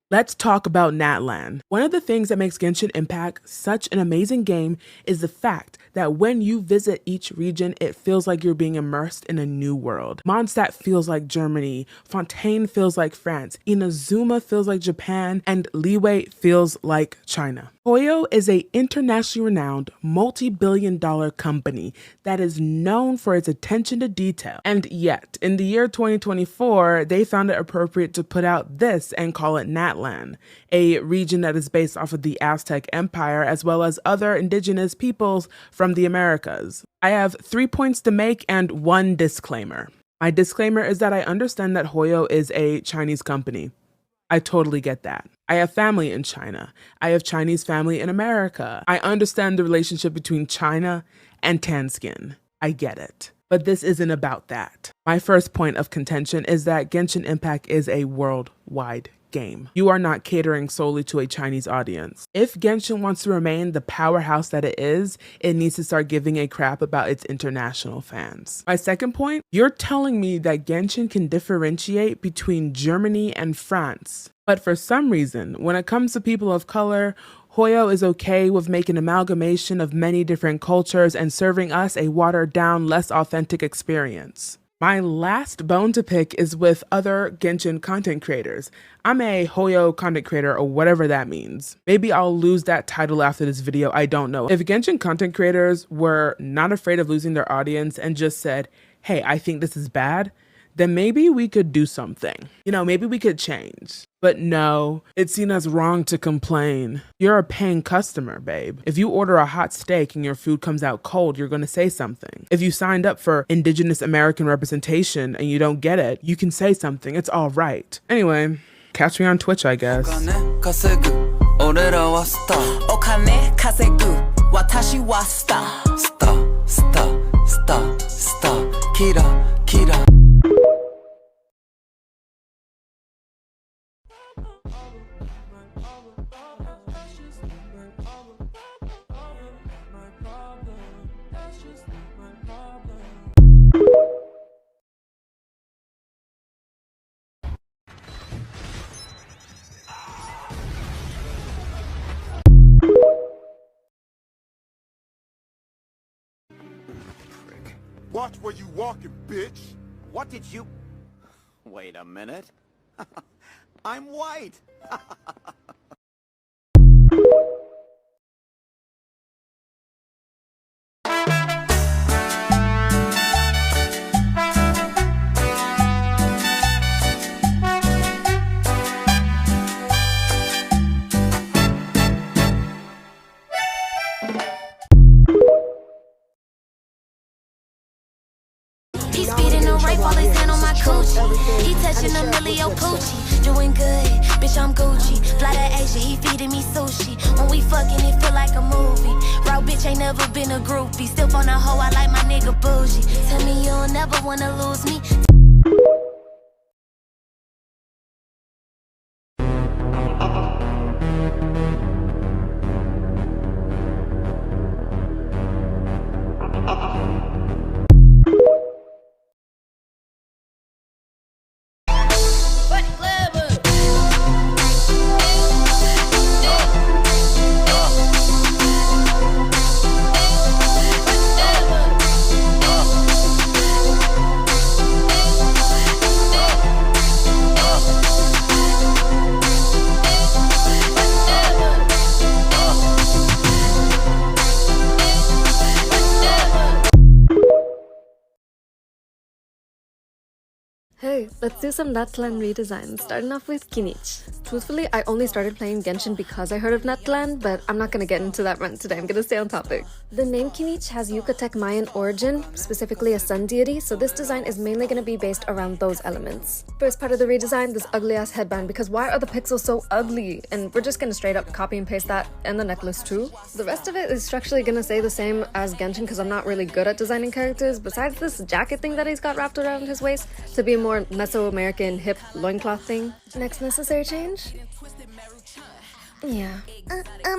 Let's talk about Natlan. One of the things that makes Genshin Impact such an amazing game is the fact that when you visit each region, it feels like you're being immersed in a new world. Mondstadt feels like Germany, Fontaine feels like France, Inazuma feels like Japan, and Liyue feels like China. Hoyo is an internationally renowned, multi-billion-dollar company that is known for its attention to detail. And yet, in the year 2024, they found it appropriate to put out this and call it Natlan, a region that is based off of the Aztec Empire as well as other indigenous peoples from the Americas. I have 3 points to make and one disclaimer. My disclaimer is that I understand that Hoyo is a Chinese company. I totally get that. I have family in China. I have Chinese family in America. I understand the relationship between China and tan skin. I get it. But this isn't about that. My first point of contention is that Genshin Impact is a worldwide game. You are not catering solely to a Chinese audience. If Genshin wants to remain the powerhouse that it is, it needs to start giving a crap about its international fans. My second point, you're telling me that Genshin can differentiate between Germany and France. But for some reason, when it comes to people of color, Hoyo is okay with making amalgamation of many different cultures and serving us a watered down, less authentic experience. My last bone to pick is with other Genshin content creators. I'm a Hoyo content creator or whatever that means. Maybe I'll lose that title after this video, I don't know. If Genshin content creators were not afraid of losing their audience and just said, hey, I think this is bad, then maybe we could do something. You know, maybe we could change. But no, it's seen as wrong to complain. You're a paying customer, babe. If you order a hot steak and your food comes out cold, you're gonna say something. If you signed up for Indigenous American representation and you don't get it, you can say something. It's all right. Anyway, catch me on Twitch, I guess. Watch where you walking, bitch! What did you... Wait a minute. I'm white! He's speeding the right while his hand on my coochie. He touching a millio poochie. Doing good, bitch, I'm Gucci. Fly to Asia, he feeding me sushi. When we fucking, it feel like a movie. Raw bitch ain't never been a groupie. Still on a hoe, I like my nigga bougie. Tell me you'll never wanna lose me. Hey, let's do some Natlan redesigns, starting off with Kinich. Truthfully, I only started playing Genshin because I heard of Natlan, but I'm not gonna get into that rant today, I'm gonna stay on topic. The name Kinich has Yucatec Mayan origin, specifically a sun deity, so this design is mainly gonna be based around those elements. First part of the redesign, this ugly-ass headband, because why are the pixels so ugly? And we're just gonna straight up copy and paste that, and the necklace too. The rest of it is structurally gonna stay the same as Genshin because I'm not really good at designing characters, besides this jacket thing that he's got wrapped around his waist to be a more Mesoamerican hip loincloth thing. Next necessary change? Yeah.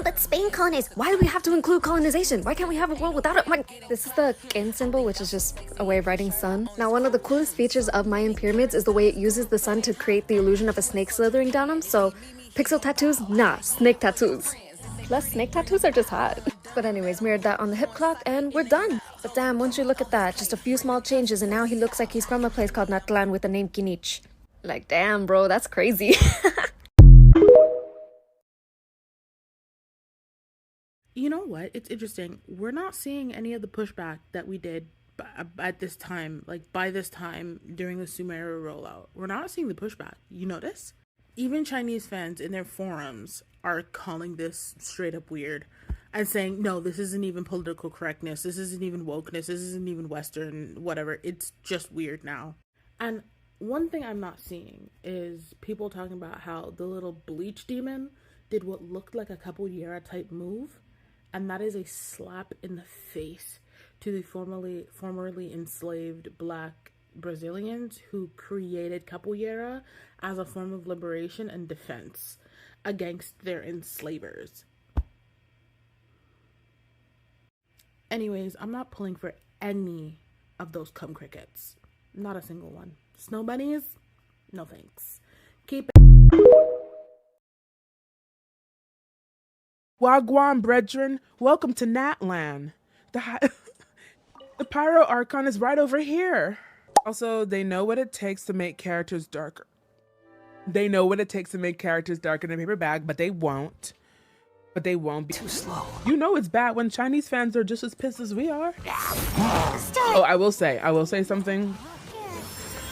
But Spain colonized. Why do we have to include colonization? Why can't we have a world without it? This is the kin symbol, which is just a way of writing sun. Now, one of the coolest features of Mayan pyramids is the way it uses the sun to create the illusion of a snake slithering down them, so Pixel tattoos? Nah, snake tattoos. Plus, snake tattoos are just hot. But anyways, mirrored that on the hip cloth and we're done. But damn, once you look at that, just a few small changes and now he looks like he's from a place called Natlan with the name Kinich. Like, damn, bro, that's crazy. You know what? It's interesting. We're not seeing any of the pushback that we did at this time, like by this time during the Sumeru rollout. We're not seeing the pushback. You notice? Even Chinese fans in their forums are calling this straight up weird and saying, no, this isn't even political correctness. This isn't even wokeness. This isn't even Western, whatever. It's just weird now. And one thing I'm not seeing is people talking about how the little bleach demon did what looked like a capoeira type move. And that is a slap in the face to the formerly enslaved Black Brazilians who created capoeira as a form of liberation and defense against their enslavers. Anyways, I'm not pulling for any of those cum crickets. Not a single one. Snow bunnies? No thanks. Keep it. Wagwan brethren, welcome to Natlan. The Pyro Archon is right over here. Also, they know what it takes to make characters darker. They know what it takes to make characters darker than a paper bag, but they won't. But they won't be too slow. You know it's bad when Chinese fans are just as pissed as we are. Oh, I will say something.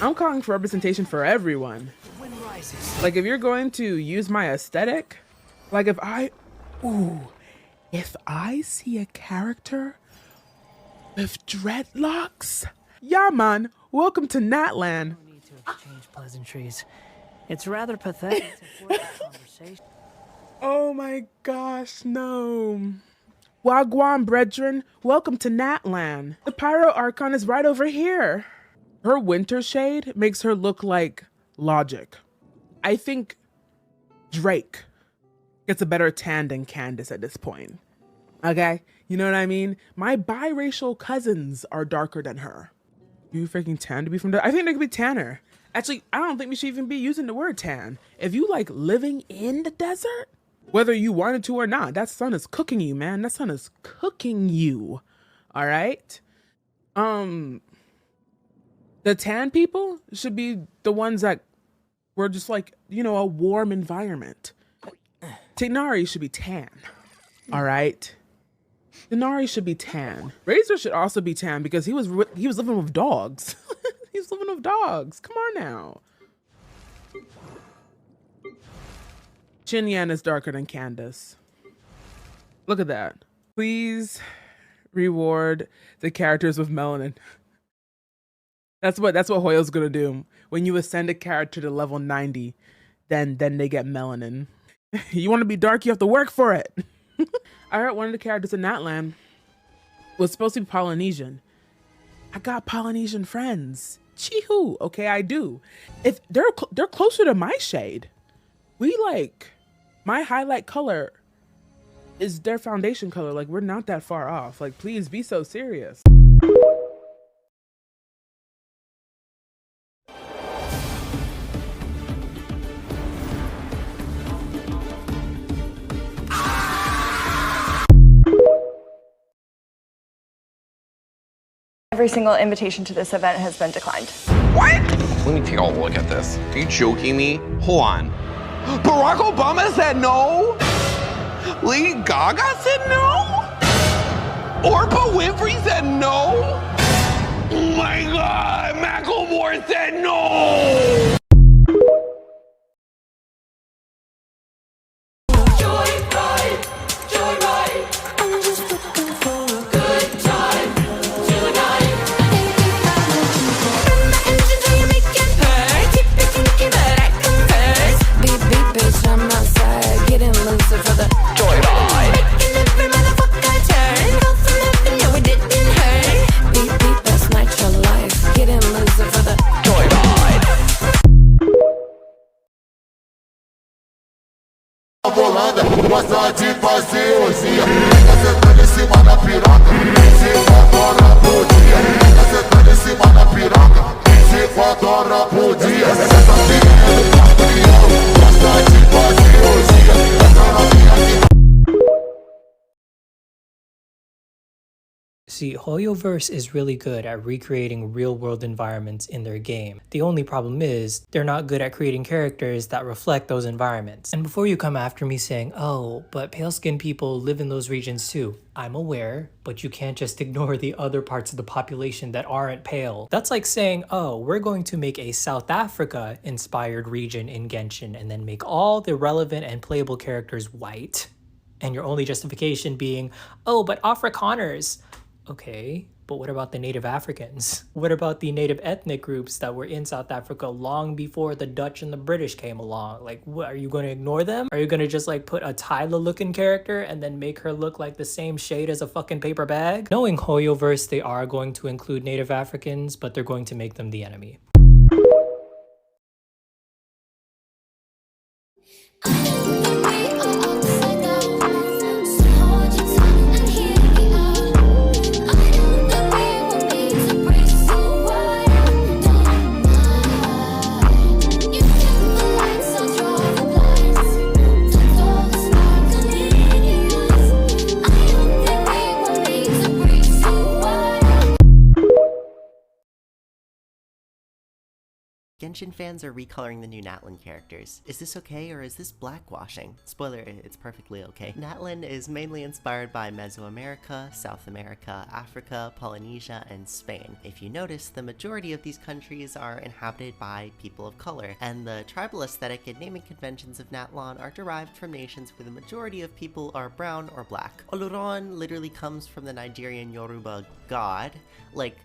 I'm calling for representation for everyone. Like if you're going to use my aesthetic, like if I see a character with dreadlocks, yeah man, welcome to Natlan. No need to exchange pleasantries. It's rather pathetic to force a conversation. Oh my gosh, no. Wagwan brethren, welcome to Natlan. The Pyro Archon is right over here. Her winter shade makes her look like Logic. I think Drake gets a better tan than Candace at this point. Okay? You know what I mean? My biracial cousins are darker than her. You freaking tan to be from there? I think they could be tanner. Actually, I don't think we should even be using the word tan. If you like living in the desert, whether you wanted to or not, that sun is cooking you, man. That sun is cooking you. All right? The tan people should be the ones that were just like, you know, a warm environment. Tignari should be tan. All right? Tignari should be tan. Razor should also be tan because he was living with dogs. He's living with dogs. Come on now. Xinyan is darker than Candace. Look at that. Please reward the characters with melanin. That's what Hoyo's gonna do. When you ascend a character to level 90, then they get melanin. You want to be dark, you have to work for it. I heard one of the characters in Natlan was supposed to be Polynesian. I got Polynesian friends. Chee-hoo. Okay, I do. If they're closer to my shade. We like, my highlight color is their foundation color. Like, we're not that far off. Like, please be so serious. Every single invitation to this event has been declined. What? Let me take a look at this. Are you joking me? Hold on. Barack Obama said no? Lady Gaga said no? Oprah Winfrey said no? Oh my God, Macklemore said no! Gosta de fazer orgia, tá sentando em cima da piroca, 24 horas por dia. Tá sentando em cima da piroca, 24 horas por dia. Essa piranha do patrião. See, Hoyoverse is really good at recreating real-world environments in their game. The only problem is, they're not good at creating characters that reflect those environments. And before you come after me saying, oh, but pale-skinned people live in those regions too, I'm aware, but you can't just ignore the other parts of the population that aren't pale. That's like saying, oh, we're going to make a South Africa-inspired region in Genshin and then make all the relevant and playable characters white. And your only justification being, oh, but Afrikaners. Okay, but what about the native Africans? What about the native ethnic groups that were in South Africa long before the Dutch and the British came along? Like, what, are you going to ignore them? Are you going to just like put a Tyla looking character and then make her look like the same shade as a fucking paper bag? Knowing Hoyoverse, they are going to include native Africans, but they're going to make them the enemy. Genshin fans are recoloring the new Natlan characters. Is this okay, or is this blackwashing? Spoiler, it's perfectly okay. Natlan is mainly inspired by Mesoamerica, South America, Africa, Polynesia, and Spain. If you notice, the majority of these countries are inhabited by people of color, and the tribal aesthetic and naming conventions of Natlan are derived from nations where the majority of people are brown or black. Oluron literally comes from the Nigerian Yoruba god, like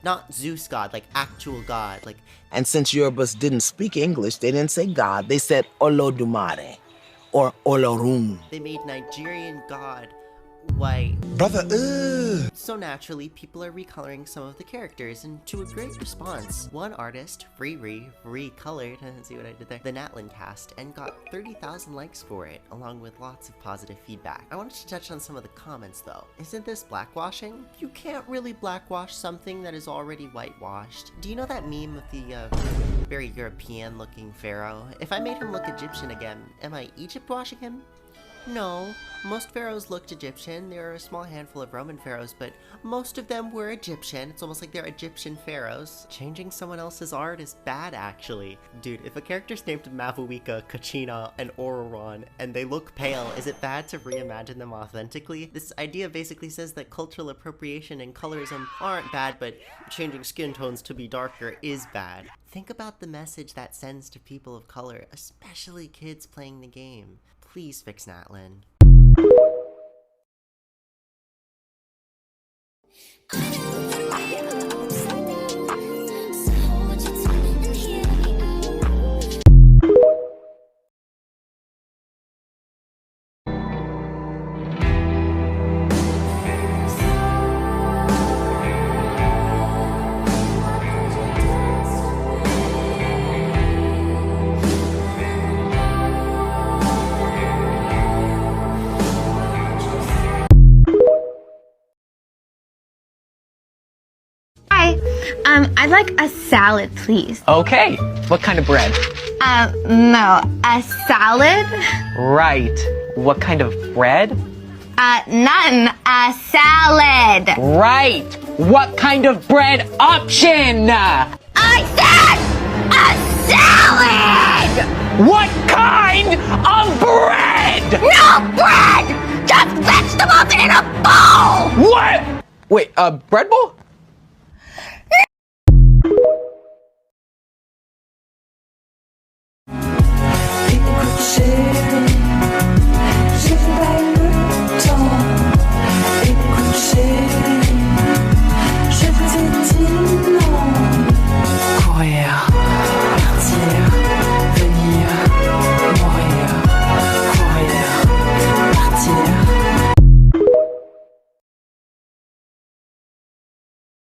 not Zeus god, like actual god, like. And since Yorubas didn't speak English, they didn't say God, they said Olodumare or Olorun. They made Nigerian god white. Brother, So naturally, people are recoloring some of the characters, and to a great response. One artist, recolored, see what I did there, the Natlan cast, and got 30,000 likes for it, along with lots of positive feedback. I wanted to touch on some of the comments though. Isn't this blackwashing? You can't really blackwash something that is already whitewashed. Do you know that meme of the very European looking pharaoh? If I made him look Egyptian again, am I Egypt washing him? No, most pharaohs looked Egyptian. There are a small handful of Roman pharaohs, but most of them were Egyptian. It's almost like they're Egyptian pharaohs. Changing someone else's art is bad, actually. Dude, if a character's named Mavuika, Kachina, and Ororon, and they look pale, is it bad to reimagine them authentically? This idea basically says that cultural appropriation and colorism aren't bad, but changing skin tones to be darker is bad. Think about the message that sends to people of color, especially kids playing the game. Please fix Natlan. I'd like a salad, please. Okay. What kind of bread? No, a salad? Right. What kind of bread? None. A salad. Right. What kind of bread option? I said a salad! What kind of bread? No bread! Just vegetables in a bowl! What? Wait, a bread bowl?